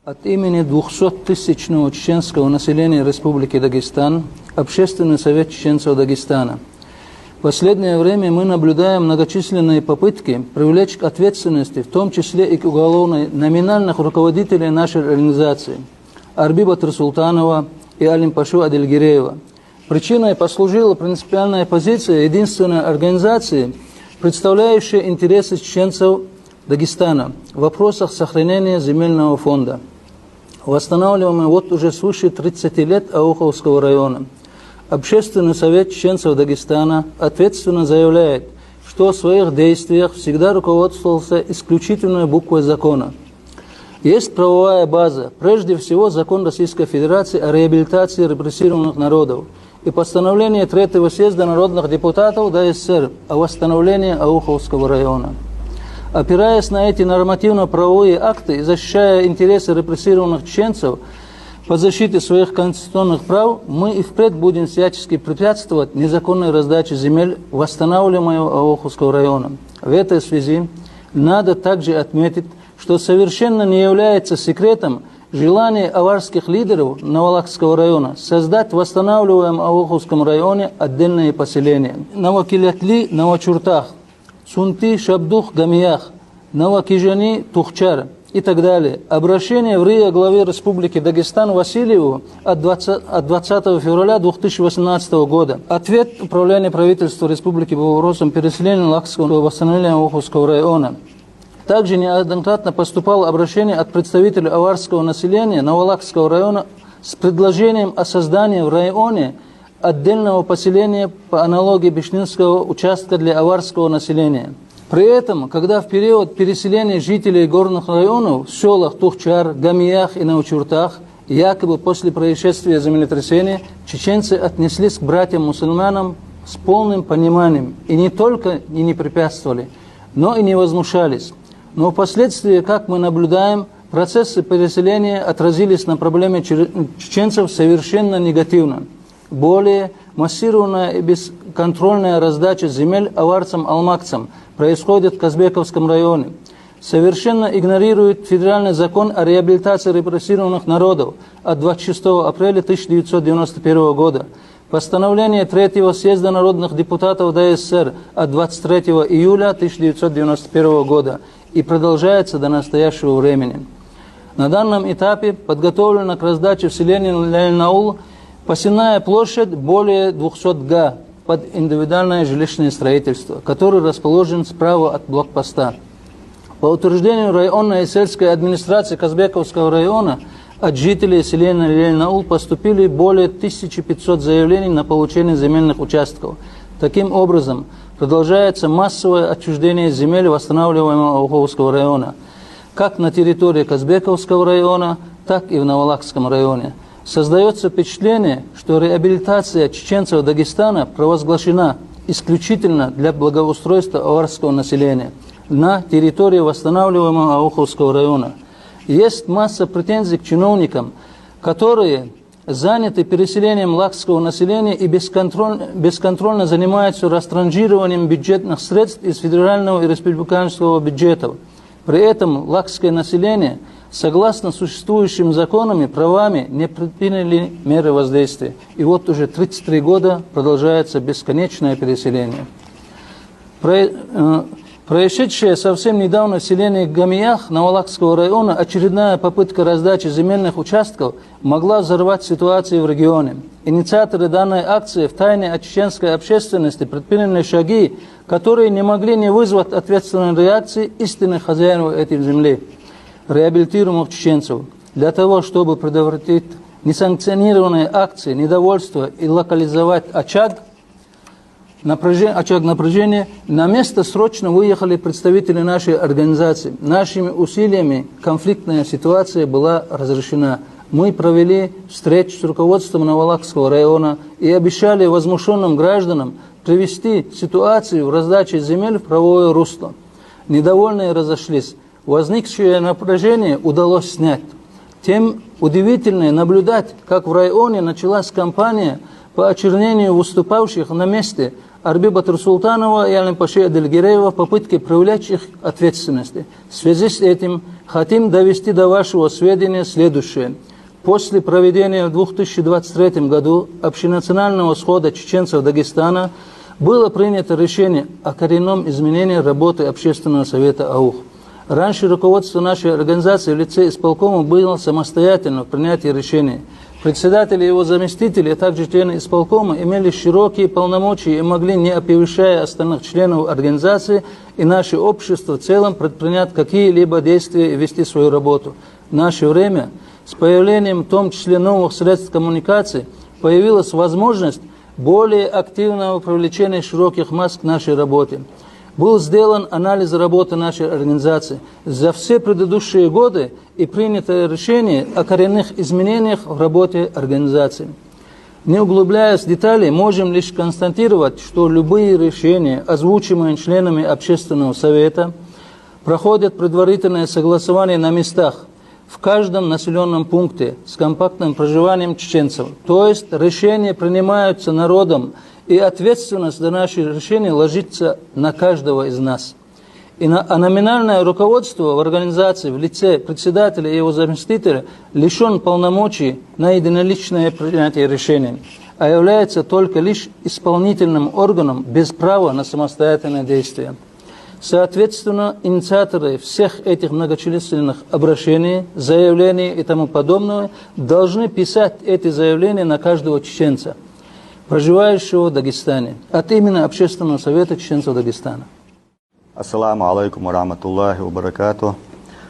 От имени 200-тысячного чеченского населения Республики Дагестан, Общественный совет чеченцев Дагестана. В последнее время мы наблюдаем многочисленные попытки привлечь к ответственности, в том числе и к уголовной, номинальных руководителей нашей организации Арбиба Турсултанова и Алим-Пашу Адельгиреева. Причиной послужила принципиальная позиция единственной организации, представляющей интересы чеченцев Дагестана в вопросах сохранения земельного фонда, восстанавливаемый вот уже свыше 30 лет Ауховского района. Общественный совет чеченцев Дагестана ответственно заявляет, что в своих действиях всегда руководствовался исключительной буквой закона. Есть правовая база, прежде всего закон Российской Федерации о реабилитации репрессированных народов и постановление Третьего съезда народных депутатов ДССР о восстановлении Ауховского района. Опираясь на эти нормативно-правовые акты и защищая интересы репрессированных чеченцев по защите своих конституционных прав, мы и впредь будем всячески препятствовать незаконной раздаче земель восстанавливаемого Ауховского района. В этой связи надо также отметить, что совершенно не является секретом желание аварских лидеров Навалахского района создать в восстанавливаемом Ауховском районе отдельные поселения. Навакилятли, Новочуртах, Цунти, Шабдух, Гамиях, Навакижани, Тухчар и так далее. Обращение в РИА главе Республики Дагестан Васильеву от 20 февраля 2018 года. Ответ Управления правительства Республики по вопросам переселения Лахского восстановления Ауховского района. Также неоднократно поступало обращение от представителей аварского населения Навалахского района с предложением о создании в районе отдельного поселения по аналогии Бишнинского участка для аварского населения. При этом, когда в период переселения жителей горных районов в селах Тухчар, Гамиях и Новочуртах, якобы после происшествия землетрясения, чеченцы отнеслись к братьям-мусульманам с полным пониманием и не только и не препятствовали, но и не возмущались. Но впоследствии, как мы наблюдаем, процессы переселения отразились на проблеме чеченцев совершенно негативно. Более массированная и бесконтрольная раздача земель аварцам-алмакцам происходит в Казбековском районе. Совершенно игнорирует федеральный закон о реабилитации репрессированных народов от 26 апреля 1991 года, постановление Третьего съезда народных депутатов ДССР от 23 июля 1991 года и продолжается до настоящего времени. На данном этапе подготовлена к раздаче в селении Ляльнаул посевная площадь более 200 га под индивидуальное жилищное строительство, который расположен справа от блокпоста. По утверждению районной и сельской администрации Казбековского района от жителей селения Ляльнаул поступили более 1500 заявлений на получение земельных участков. Таким образом, продолжается массовое отчуждение земель восстанавливаемого Ауховского района, как на территории Казбековского района, так и в Навалахском районе. Создается впечатление, что реабилитация чеченцев Дагестана провозглашена исключительно для благоустройства аварского населения на территории восстанавливаемого Ауховского района. Есть масса претензий к чиновникам, которые заняты переселением лахского населения и бесконтрольно занимаются растранжированием бюджетных средств из федерального и республиканского бюджетов. При этом лахское население, согласно существующим законам и правами, не предприняли меры воздействия. И вот уже 33 года продолжается бесконечное переселение. Происшедшая совсем недавно в селении Гамиях Навалахского района очередная попытка раздачи земельных участков могла взорвать ситуацию в регионе. Инициаторы данной акции втайне от чеченской общественности предприняли шаги, которые не могли не вызвать ответственной реакции истинных хозяев этой земли, реабилитируемых чеченцев. Для того, чтобы предотвратить несанкционированные акции, недовольство и локализовать очаг напряжения, на место срочно выехали представители нашей организации. Нашими усилиями конфликтная ситуация была разрешена. Мы провели встречу с руководством Навалахского района и обещали возмущенным гражданам привести ситуацию в раздаче земель в правовое русло. Недовольные разошлись. Возникшее напряжение удалось снять. Тем удивительнее наблюдать, как в районе началась кампания по очернению выступавших на месте Арбиба Турсултанова и Алим-Паши Адельгиреева в попытке привлечь их к ответственности. В связи с этим Хотим довести до вашего сведения следующее. После проведения в 2023 году общенационального схода чеченцев Дагестана было принято решение о коренном изменении работы Общественного совета АУХ. Раньше руководство нашей организации в лице исполкома было самостоятельно в принятии решений. Председатели и его заместители, а также члены исполкома имели широкие полномочия и могли, не оповещая остальных членов организации и наше общество в целом, предпринять какие-либо действия и вести свою работу. В наше время, с появлением в том числе новых средств коммуникации, появилась возможность более активного привлечения широких масс к нашей работе. Был сделан анализ работы нашей организации за все предыдущие годы и принято решение о коренных изменениях в работе организации. Не углубляясь в детали, можем лишь констатировать, что любые решения, озвучиваемые членами Общественного совета, проходят предварительное согласование на местах, в каждом населенном пункте с компактным проживанием чеченцев. То есть решения принимаются народом, и ответственность за наши решения ложится на каждого из нас. А номинальное руководство в организации в лице председателя и его заместителя лишен полномочий на единоличное принятие решений, а является только лишь исполнительным органом без права на самостоятельное действие. Соответственно, инициаторы всех этих многочисленных обращений, заявлений и тому подобного должны писать эти заявления на каждого чеченца, проживающего в Дагестане, от имени Общественного совета чеченцев Дагестана. Ассаламу алейкум ва рахматуллахи ва баракату.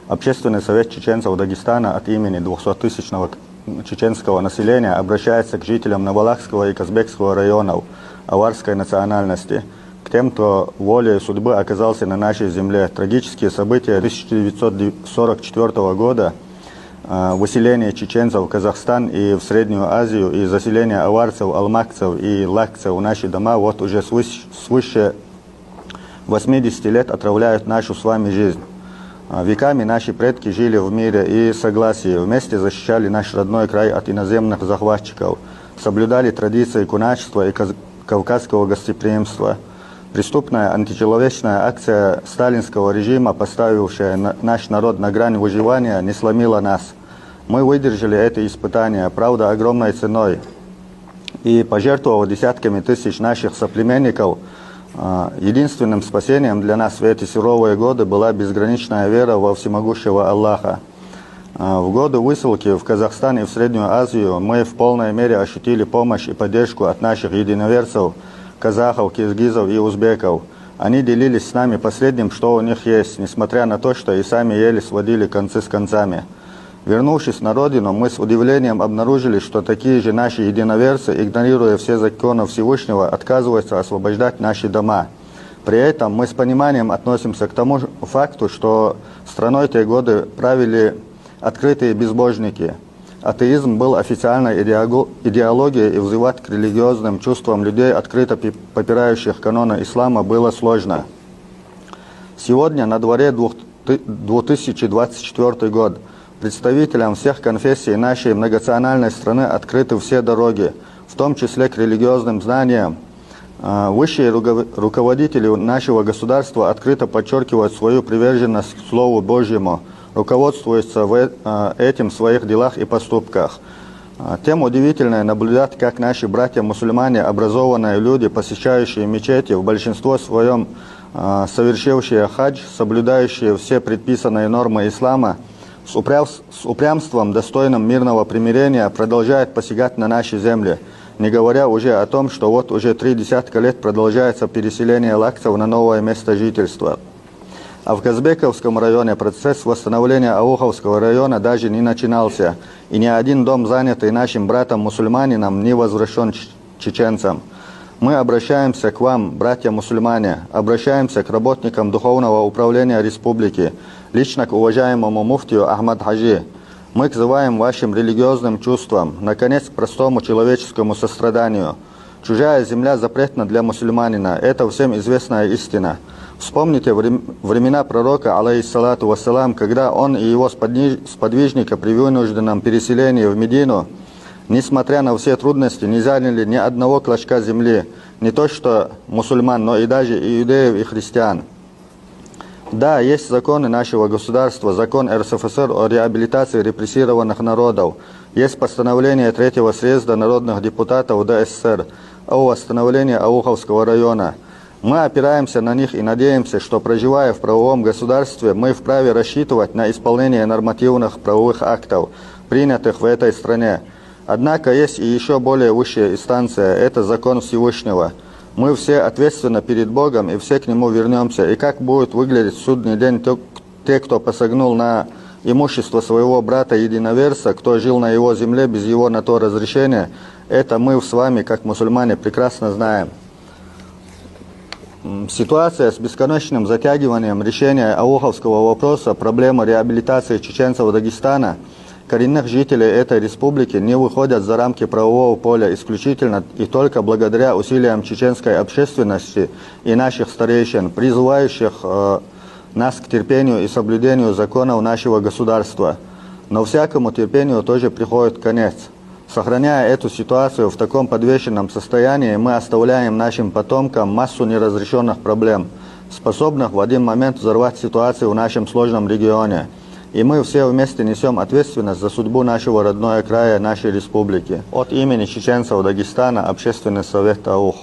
Общественный совет чеченцев Дагестана от имени 200-тысячного чеченского населения обращается к жителям Навалахского и Казбекского районов аварской национальности, к тем, кто волей судьбы оказался на нашей земле. Трагические события 1944 года, выселение чеченцев в Казахстан и в Среднюю Азию, и заселение аварцев, алмакцев и лакцев в наши дома вот уже свыше 80 лет отравляют нашу с вами жизнь. Веками наши предки жили в мире и согласии, вместе защищали наш родной край от иноземных захватчиков, соблюдали традиции куначества и кавказского гостеприимства. Преступная античеловечная акция сталинского режима, поставившая наш народ на грань выживания, не сломила нас. Мы выдержали это испытание, правда, огромной ценой. И пожертвовав десятками тысяч наших соплеменников, единственным спасением для нас в эти суровые годы была безграничная вера во всемогущего Аллаха. В годы высылки в Казахстан и в Среднюю Азию мы в полной мере ощутили помощь и поддержку от наших единоверцев, казахов, киргизов и узбеков. Они делились с нами последним, что у них есть, несмотря на то, что и сами еле сводили концы с концами. Вернувшись на родину, мы с удивлением обнаружили, что такие же наши единоверцы, игнорируя все законы Всевышнего, отказываются освобождать наши дома. При этом мы с пониманием относимся к тому факту, что страной те годы правили открытые безбожники. Атеизм был официальной идеологией, и взывать к религиозным чувствам людей, открыто попирающих каноны ислама, было сложно. Сегодня на дворе 2024 год. Представителям всех конфессий нашей многонациональной страны открыты все дороги, в том числе к религиозным знаниям. Высшие руководители нашего государства открыто подчеркивают свою приверженность к Слову Божьему, руководствуются этим в своих делах и поступках. Тем удивительно наблюдать, как наши братья-мусульмане, образованные люди, посещающие мечети, в большинстве своем совершившие хадж, соблюдающие все предписанные нормы ислама, с упрямством, достойным мирного примирения, продолжают посягать на наши земли, не говоря уже о том, что вот уже 3 десятка лет продолжается переселение лакцев на новое место жительства. А в Казбековском районе процесс восстановления Ауховского района даже не начинался, и ни один дом, занятый нашим братом-мусульманином, не возвращен чеченцам. Мы обращаемся к вам, братья-мусульмане, обращаемся к работникам Духовного управления республики, лично к уважаемому муфтию Ахмад Хаджи. Мы взываем вашим религиозным чувствам, наконец, к простому человеческому состраданию. Чужая земля запретна для мусульманина, это всем известная истина. Вспомните времена пророка, алейхиссалату вассалам, когда он и его сподвижники при вынужденном переселении в Медину, несмотря на все трудности, не заняли ни одного клочка земли, не то что мусульман, но и даже иудеев и христиан. Да, есть законы нашего государства, закон РСФСР о реабилитации репрессированных народов, есть постановление Третьего съезда народных депутатов ДССР о восстановлении Ауховского района. Мы опираемся на них и надеемся, что, проживая в правовом государстве, мы вправе рассчитывать на исполнение нормативных правовых актов, принятых в этой стране. Однако есть и еще более высшая инстанция – это закон Всевышнего. Мы все ответственны перед Богом, и все к Нему вернемся. И как будет выглядеть в судный день те, кто посягнул на имущество своего брата-единоверца, кто жил на его земле без его на то разрешения, это мы с вами, как мусульмане, прекрасно знаем. Ситуация с бесконечным затягиванием решения ауховского вопроса, проблема реабилитации чеченцев Дагестана, коренных жителей этой республики не выходят за рамки правового поля исключительно и только благодаря усилиям чеченской общественности и наших старейшин, призывающих нас к терпению и соблюдению законов нашего государства. Но всякому терпению тоже приходит конец. Сохраняя эту ситуацию в таком подвешенном состоянии, мы оставляем нашим потомкам массу неразрешенных проблем, способных в один момент взорвать ситуацию в нашем сложном регионе. И мы все вместе несем ответственность за судьбу нашего родного края, нашей республики. От имени чеченцев Дагестана, Общественный совет АУХ.